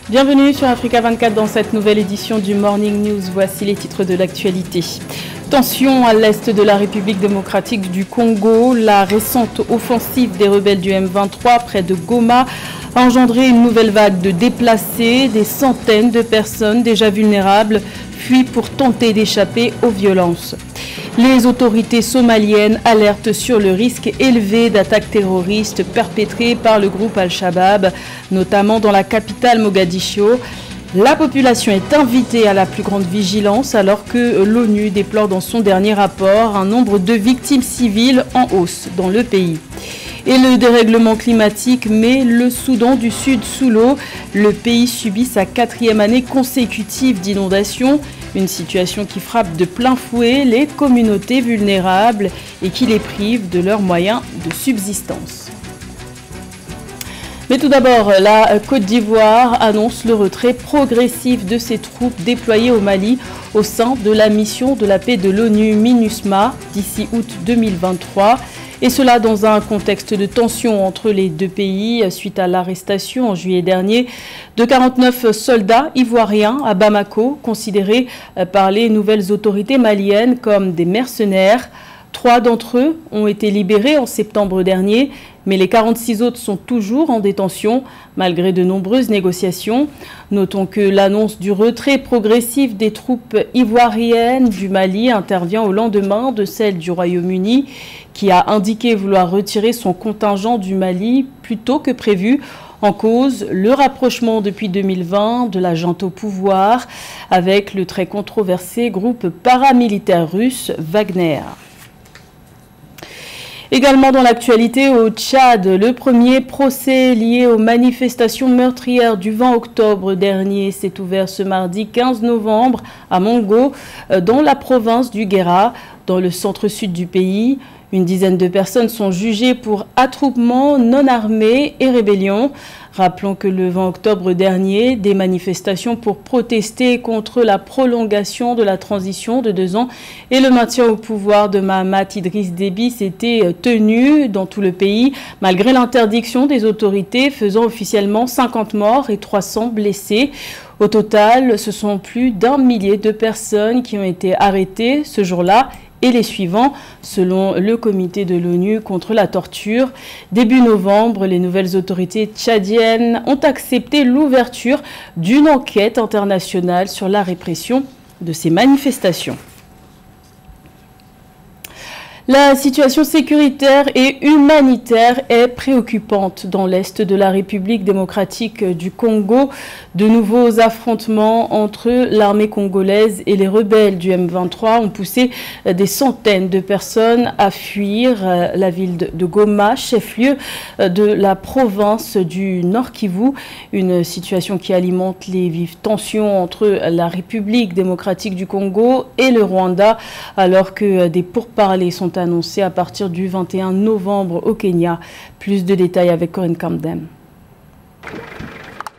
Bienvenue sur Africa 24 dans cette nouvelle édition du Morning News. Voici les titres de l'actualité. Tension à l'est de la République démocratique du Congo. La récente offensive des rebelles du M23 près de Goma a engendré une nouvelle vague de déplacés. Des centaines de personnes déjà vulnérables fuient pour tenter d'échapper aux violences. Les autorités somaliennes alertent sur le risque élevé d'attaques terroristes perpétrées par le groupe Al-Shabaab, notamment dans la capitale Mogadiscio. La population est invitée à la plus grande vigilance alors que l'ONU déplore dans son dernier rapport un nombre de victimes civiles en hausse dans le pays. Et le dérèglement climatique met le Soudan du Sud sous l'eau. Le pays subit sa 4e année consécutive d'inondations. Une situation qui frappe de plein fouet les communautés vulnérables et qui les prive de leurs moyens de subsistance. Mais tout d'abord, la Côte d'Ivoire annonce le retrait progressif de ses troupes déployées au Mali au sein de la mission de la paix de l'ONU MINUSMA d'ici août 2023. Et cela dans un contexte de tension entre les deux pays suite à l'arrestation en juillet dernier de 49 soldats ivoiriens à Bamako, considérés par les nouvelles autorités maliennes comme des mercenaires. 3 d'entre eux ont été libérés en septembre dernier, mais les 46 autres sont toujours en détention, malgré de nombreuses négociations. Notons que l'annonce du retrait progressif des troupes ivoiriennes du Mali intervient au lendemain de celle du Royaume-Uni, qui a indiqué vouloir retirer son contingent du Mali plus tôt que prévu. En cause, le rapprochement depuis 2020 de la junte au pouvoir avec le très controversé groupe paramilitaire russe Wagner. Également dans l'actualité au Tchad, le premier procès lié aux manifestations meurtrières du 20 octobre dernier s'est ouvert ce mardi 15 novembre à Mongo, dans la province du Guéra, dans le centre-sud du pays. Une dizaine de personnes sont jugées pour attroupement non armé et rébellion. Rappelons que le 20 octobre dernier, des manifestations pour protester contre la prolongation de la transition de 2 ans et le maintien au pouvoir de Mahamat Idriss Déby s'étaient tenues dans tout le pays, malgré l'interdiction des autorités faisant officiellement 50 morts et 300 blessés. Au total, ce sont plus d'1 millier de personnes qui ont été arrêtées ce jour-là et les suivants, selon le comité de l'ONU contre la torture. Début novembre, les nouvelles autorités tchadiennes ont accepté l'ouverture d'une enquête internationale sur la répression de ces manifestations. La situation sécuritaire et humanitaire est préoccupante dans l'est de la République démocratique du Congo. De nouveaux affrontements entre l'armée congolaise et les rebelles du M23 ont poussé des centaines de personnes à fuir la ville de Goma, chef-lieu de la province du Nord Kivu. Une situation qui alimente les vives tensions entre la République démocratique du Congo et le Rwanda, alors que des pourparlers sont annoncé à partir du 21 novembre au Kenya. Plus de détails avec Corinne Camden.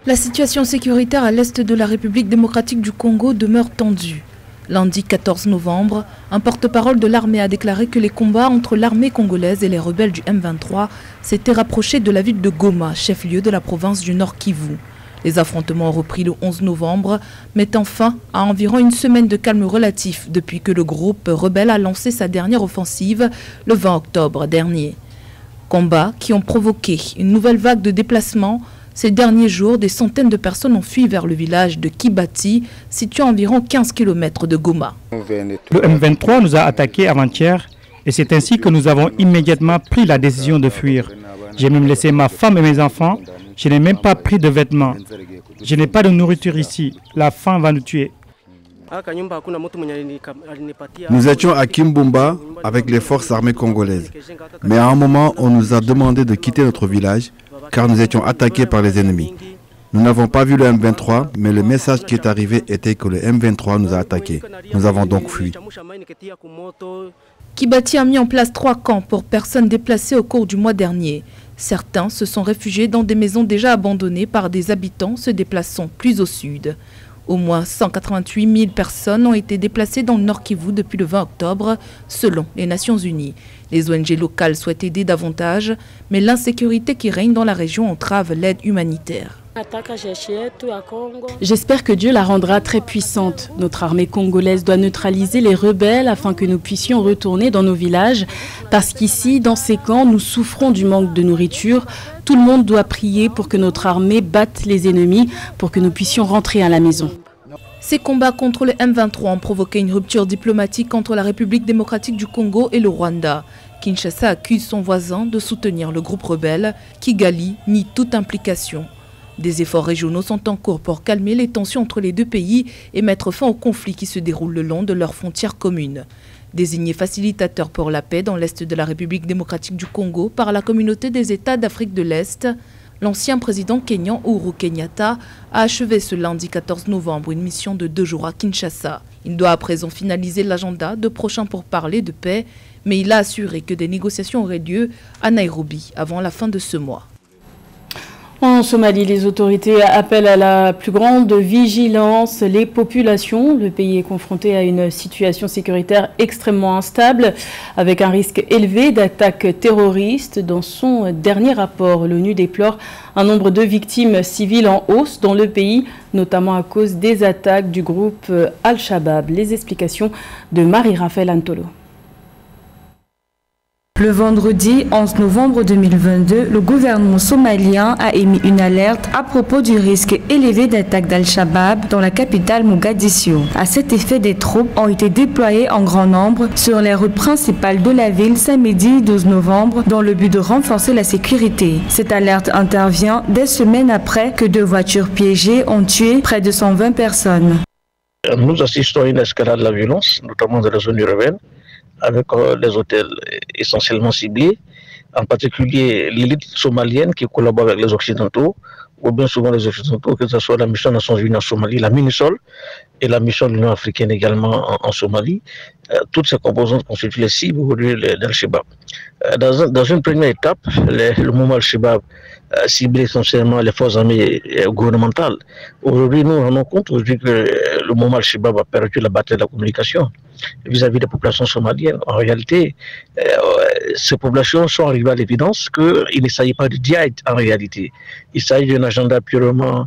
La situation sécuritaire à l'est de la République démocratique du Congo demeure tendue. Lundi 14 novembre, un porte-parole de l'armée a déclaré que les combats entre l'armée congolaise et les rebelles du M23 s'étaient rapprochés de la ville de Goma, chef-lieu de la province du Nord Kivu. Les affrontements ont repris le 11 novembre, mettant fin à environ une semaine de calme relatif depuis que le groupe rebelle a lancé sa dernière offensive le 20 octobre dernier. Combats qui ont provoqué une nouvelle vague de déplacements. Ces derniers jours, des centaines de personnes ont fui vers le village de Kibati, situé à environ 15 km de Goma. Le M23 nous a attaqués avant-hier et c'est ainsi que nous avons immédiatement pris la décision de fuir. J'ai même laissé ma femme et mes enfants. Je n'ai même pas pris de vêtements. Je n'ai pas de nourriture ici. La faim va nous tuer. Nous étions à Kimbumba avec les forces armées congolaises. Mais à un moment, on nous a demandé de quitter notre village car nous étions attaqués par les ennemis. Nous n'avons pas vu le M23, mais le message qui est arrivé était que le M23 nous a attaqués. Nous avons donc fui. Kibati a mis en place 3 camps pour personnes déplacées au cours du mois dernier. Certains se sont réfugiés dans des maisons déjà abandonnées par des habitants se déplaçant plus au sud. Au moins 188 000 personnes ont été déplacées dans le Nord Kivu depuis le 20 octobre, selon les Nations Unies. Les ONG locales souhaitent aider davantage, mais l'insécurité qui règne dans la région entrave l'aide humanitaire. J'espère que Dieu la rendra très puissante. Notre armée congolaise doit neutraliser les rebelles afin que nous puissions retourner dans nos villages. Parce qu'ici, dans ces camps, nous souffrons du manque de nourriture. Tout le monde doit prier pour que notre armée batte les ennemis, pour que nous puissions rentrer à la maison. Ces combats contre le M23 ont provoqué une rupture diplomatique entre la République démocratique du Congo et le Rwanda. Kinshasa accuse son voisin de soutenir le groupe rebelle. Kigali nie toute implication. Des efforts régionaux sont en cours pour calmer les tensions entre les deux pays et mettre fin au conflit qui se déroule le long de leurs frontières communes. Désigné facilitateur pour la paix dans l'est de la République démocratique du Congo par la communauté des États d'Afrique de l'Est, l'ancien président kényan Uhuru Kenyatta a achevé ce lundi 14 novembre une mission de 2 jours à Kinshasa. Il doit à présent finaliser l'agenda de prochains pourparlers de paix, mais il a assuré que des négociations auraient lieu à Nairobi avant la fin de ce mois. En Somalie, les autorités appellent à la plus grande vigilance les populations. Le pays est confronté à une situation sécuritaire extrêmement instable, avec un risque élevé d'attaques terroristes. Dans son dernier rapport, l'ONU déplore un nombre de victimes civiles en hausse dans le pays, notamment à cause des attaques du groupe Al-Shabaab. Les explications de Marie-Raphaël Antolo. Le vendredi 11 novembre 2022, le gouvernement somalien a émis une alerte à propos du risque élevé d'attaque d'Al-Shabaab dans la capitale Mogadiscio. À cet effet, des troupes ont été déployées en grand nombre sur les routes principales de la ville samedi 12 novembre dans le but de renforcer la sécurité. Cette alerte intervient des semaines après que 2 voitures piégées ont tué près de 120 personnes. Nous assistons à une escalade de la violence, notamment dans la zone urbaine, avec des hôtels essentiellement ciblés, en particulier l'élite somalienne qui collabore avec les Occidentaux, ou bien souvent les Occidentaux, que ce soit la mission des Nations Unies en Somalie, la MINUSOL, et la mission de l'Union africaine également en Somalie. Toutes ces composantes constituent les cibles aujourd'hui d'Al-Shabaab. Dans une première étape, le mouvement Al-Shabaab ciblait essentiellement les forces armées gouvernementales. Aujourd'hui, nous nous rendons compte que le mouvement Al-Shabaab a perdu la bataille de la communication vis-à-vis des populations somaliennes. En réalité, ces populations sont arrivées à l'évidence qu'il ne s'agit pas de djihad en réalité. Il s'agit d'un agenda purement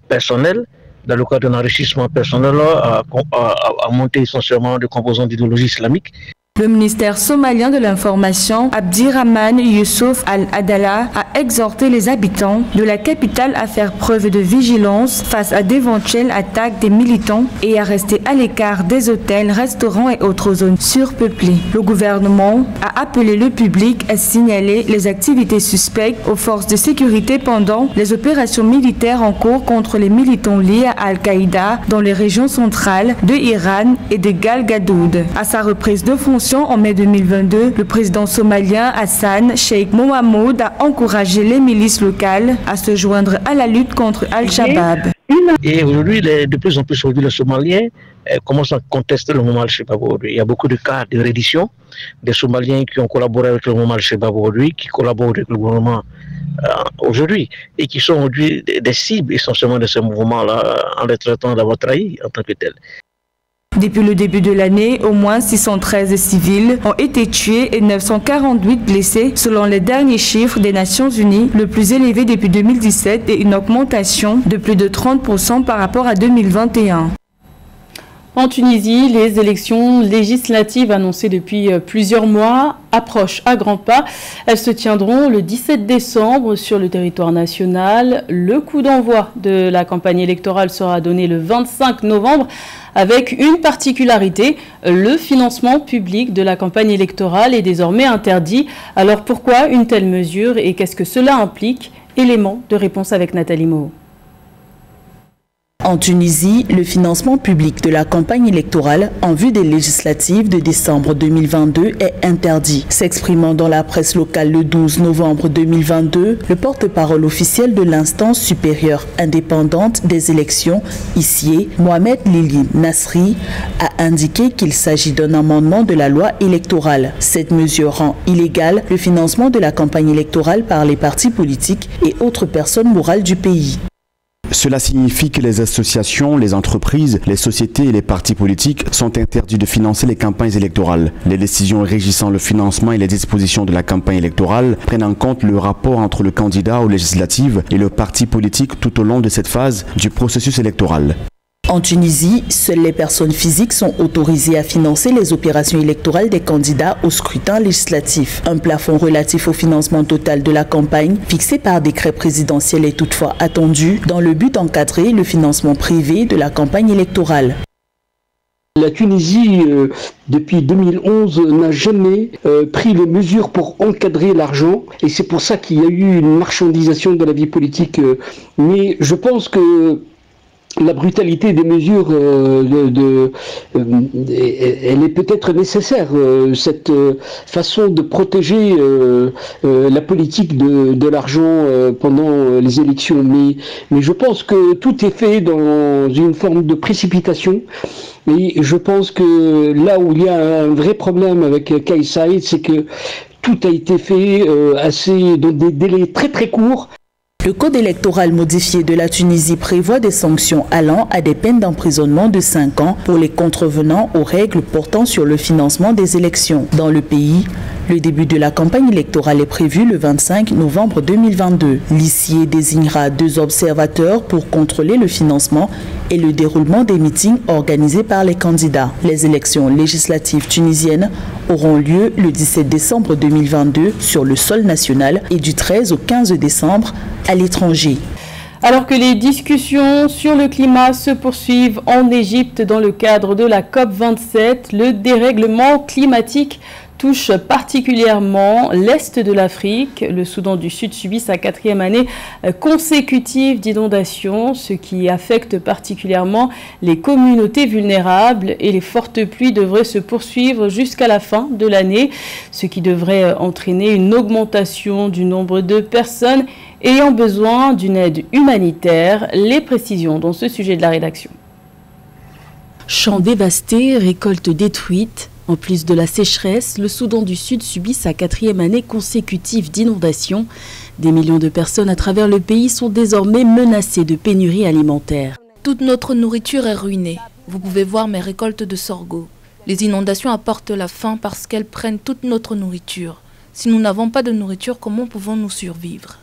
personnel, dans le cadre d'un enrichissement personnel à monter essentiellement des composants d'idéologie islamique. Le ministère somalien de l'information, Abdirahman Youssouf Al-Adala, a exhorté les habitants de la capitale à faire preuve de vigilance face à d'éventuelles attaques des militants et à rester à l'écart des hôtels, restaurants et autres zones surpeuplées. Le gouvernement a appelé le public à signaler les activités suspectes aux forces de sécurité pendant les opérations militaires en cours contre les militants liés à Al-Qaïda dans les régions centrales de Iran et de Galgadoud. À sa reprise de fonction en mai 2022, le président somalien Hassan Sheikh Mohamud a encouragé les milices locales à se joindre à la lutte contre Al-Shabaab. Et aujourd'hui, de plus en plus aujourd'hui, les Somaliens commencent à contester le mouvement Al-Shabaab aujourd'hui. Il y a beaucoup de cas de reddition des Somaliens qui ont collaboré avec le mouvement Al-Shabaab aujourd'hui, qui collaborent avec le gouvernement aujourd'hui et qui sont aujourd'hui des cibles essentiellement de ce mouvement-là en les traitant d'avoir trahi en tant que tel. Depuis le début de l'année, au moins 613 civils ont été tués et 948 blessés, selon les derniers chiffres des Nations Unies, le plus élevé depuis 2017 et une augmentation de plus de 30% par rapport à 2021. En Tunisie, les élections législatives annoncées depuis plusieurs mois approchent à grands pas. Elles se tiendront le 17 décembre sur le territoire national. Le coup d'envoi de la campagne électorale sera donné le 25 novembre avec une particularité, le financement public de la campagne électorale est désormais interdit. Alors pourquoi une telle mesure et qu'est-ce que cela implique? Élément de réponse avec Nathalie Moho. En Tunisie, le financement public de la campagne électorale en vue des législatives de décembre 2022 est interdit. S'exprimant dans la presse locale le 12 novembre 2022, le porte-parole officiel de l'instance supérieure indépendante des élections, ICIE, Mohamed Lili Nasri, a indiqué qu'il s'agit d'un amendement de la loi électorale. Cette mesure rend illégal le financement de la campagne électorale par les partis politiques et autres personnes morales du pays. Cela signifie que les associations, les entreprises, les sociétés et les partis politiques sont interdits de financer les campagnes électorales. Les décisions régissant le financement et les dispositions de la campagne électorale prennent en compte le rapport entre le candidat aux législatives et le parti politique tout au long de cette phase du processus électoral. En Tunisie, seules les personnes physiques sont autorisées à financer les opérations électorales des candidats au scrutin législatif. Un plafond relatif au financement total de la campagne, fixé par décret présidentiel, est toutefois attendu dans le but d'encadrer le financement privé de la campagne électorale. La Tunisie, depuis 2011, n'a jamais pris les mesures pour encadrer l'argent et c'est pour ça qu'il y a eu une marchandisation de la vie politique. Mais je pense que la brutalité des mesures, elle est peut-être nécessaire, cette façon de protéger la politique de l'argent pendant les élections. Mais je pense que tout est fait dans une forme de précipitation. Et je pense que là où il y a un vrai problème avec Kais Saïed, c'est que tout a été fait dans des délais très très courts. Le code électoral modifié de la Tunisie prévoit des sanctions allant à des peines d'emprisonnement de 5 ans pour les contrevenants aux règles portant sur le financement des élections. Dans le pays, le début de la campagne électorale est prévu le 25 novembre 2022. L'ICIE désignera 2 observateurs pour contrôler le financement et le déroulement des meetings organisés par les candidats. Les élections législatives tunisiennes auront lieu le 17 décembre 2022 sur le sol national et du 13 au 15 décembre à l'étranger. Alors que les discussions sur le climat se poursuivent en Égypte dans le cadre de la COP27, le dérèglement climatique touche particulièrement l'Est de l'Afrique. Le Soudan du Sud subit sa 4e année consécutive d'inondations, ce qui affecte particulièrement les communautés vulnérables, et les fortes pluies devraient se poursuivre jusqu'à la fin de l'année, ce qui devrait entraîner une augmentation du nombre de personnes ayant besoin d'une aide humanitaire. Les précisions dans ce sujet de la rédaction. Champs dévastés, récoltes détruites. En plus de la sécheresse, le Soudan du Sud subit sa 4e année consécutive d'inondations. Des millions de personnes à travers le pays sont désormais menacées de pénurie alimentaire. Toute notre nourriture est ruinée. Vous pouvez voir mes récoltes de sorgho. Les inondations apportent la faim parce qu'elles prennent toute notre nourriture. Si nous n'avons pas de nourriture, comment pouvons-nous survivre?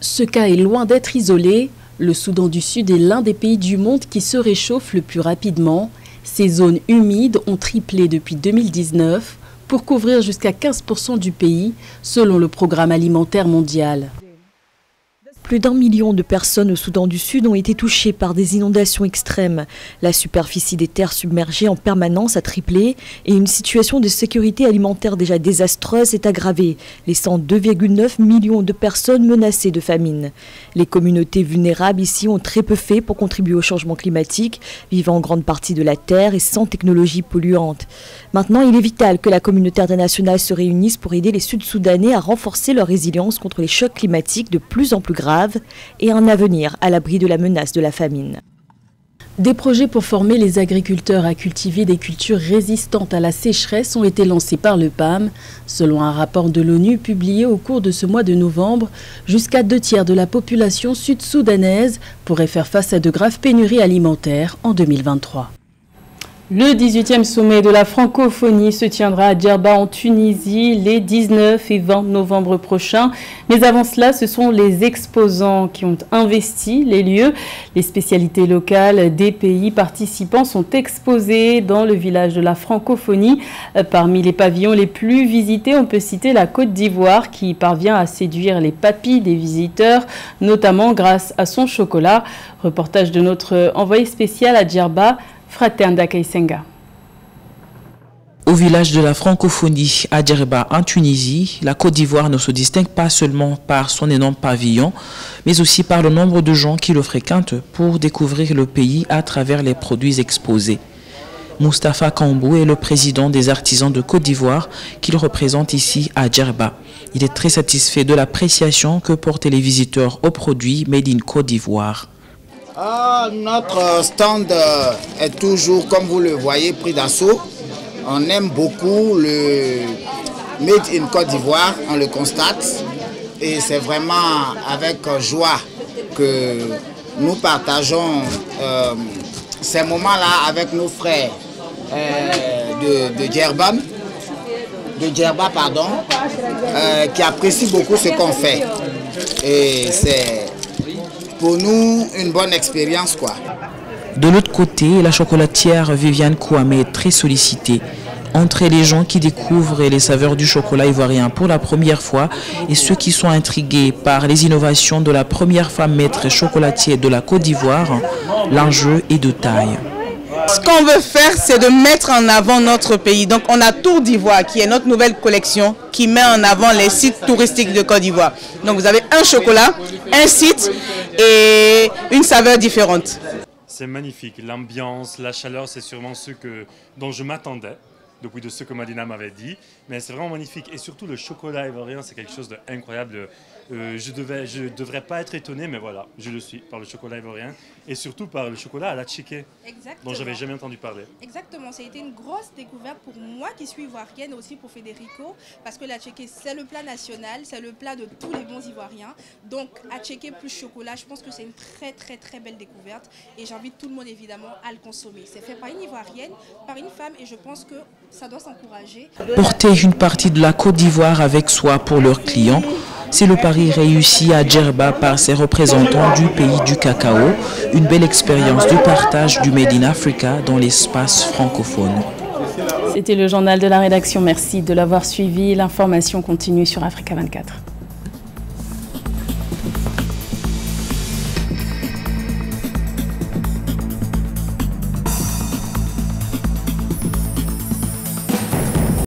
Ce cas est loin d'être isolé. Le Soudan du Sud est l'un des pays du monde qui se réchauffe le plus rapidement. Ces zones humides ont triplé depuis 2019 pour couvrir jusqu'à 15% du pays, selon le Programme alimentaire mondial. Plus d'1 million de personnes au Soudan du Sud ont été touchées par des inondations extrêmes. La superficie des terres submergées en permanence a triplé et une situation de sécurité alimentaire déjà désastreuse est aggravée, laissant 2,9 millions de personnes menacées de famine. Les communautés vulnérables ici ont très peu fait pour contribuer au changement climatique, vivant en grande partie de la terre et sans technologie polluante. Maintenant, il est vital que la communauté internationale se réunisse pour aider les Sud-Soudanais à renforcer leur résilience contre les chocs climatiques de plus en plus graves et un avenir à l'abri de la menace de la famine. Des projets pour former les agriculteurs à cultiver des cultures résistantes à la sécheresse ont été lancés par le PAM. Selon un rapport de l'ONU publié au cours de ce mois de novembre, jusqu'à 2/3 de la population sud-soudanaise pourrait faire face à de graves pénuries alimentaires en 2023. Le 18e sommet de la francophonie se tiendra à Djerba en Tunisie les 19 et 20 novembre prochains. Mais avant cela, ce sont les exposants qui ont investi les lieux. Les spécialités locales des pays participants sont exposées dans le village de la francophonie. Parmi les pavillons les plus visités, on peut citer la Côte d'Ivoire qui parvient à séduire les papilles des visiteurs, notamment grâce à son chocolat. Reportage de notre envoyé spécial à Djerba, Fraternda Kaisenga. Au village de la francophonie à Djerba en Tunisie, la Côte d'Ivoire ne se distingue pas seulement par son énorme pavillon, mais aussi par le nombre de gens qui le fréquentent pour découvrir le pays à travers les produits exposés. Moustapha Kambou est le président des artisans de Côte d'Ivoire qu'il représente ici à Djerba. Il est très satisfait de l'appréciation que portent les visiteurs aux produits Made in Côte d'Ivoire. Notre stand est toujours, comme vous le voyez, pris d'assaut. On aime beaucoup le Made in Côte d'Ivoire, on le constate. Et c'est vraiment avec joie que nous partageons ces moments-là avec nos frères de Djerba, qui apprécient beaucoup ce qu'on fait. Et c'est pour nous une bonne expérience, quoi. De l'autre côté, la chocolatière Viviane Kouame est très sollicitée. Entre les gens qui découvrent les saveurs du chocolat ivoirien pour la première fois et ceux qui sont intrigués par les innovations de la première femme maître chocolatière de la Côte d'Ivoire, l'enjeu est de taille. Ce qu'on veut faire, c'est de mettre en avant notre pays. Donc on a Tour d'Ivoire qui est notre nouvelle collection qui met en avant les sites touristiques de Côte d'Ivoire. Donc vous avez un chocolat, un site et une saveur différente. C'est magnifique, l'ambiance, la chaleur, c'est sûrement ce dont je m'attendais. Depuis de ce que Madina m'avait dit, mais c'est vraiment magnifique et surtout le chocolat ivoirien, c'est quelque chose d'incroyable. Je devrais pas être étonné, mais voilà, je le suis par le chocolat ivoirien et surtout par le chocolat à la tchéké, dont j'avais jamais entendu parler. Exactement, ça a été une grosse découverte pour moi qui suis ivoirienne, aussi pour Federico, parce que la tchéké c'est le plat national, c'est le plat de tous les bons ivoiriens. Donc à tchéké plus chocolat, je pense que c'est une très belle découverte et j'invite tout le monde évidemment à le consommer. C'est fait par une ivoirienne, par une femme et je pense que ça doit s'encourager. Porter une partie de la Côte d'Ivoire avec soi pour leurs clients, c'est le pari réussi à Djerba par ses représentants du pays du cacao, une belle expérience de partage du Made in Africa dans l'espace francophone. C'était le journal de la rédaction, merci de l'avoir suivi. L'information continue sur Africa 24.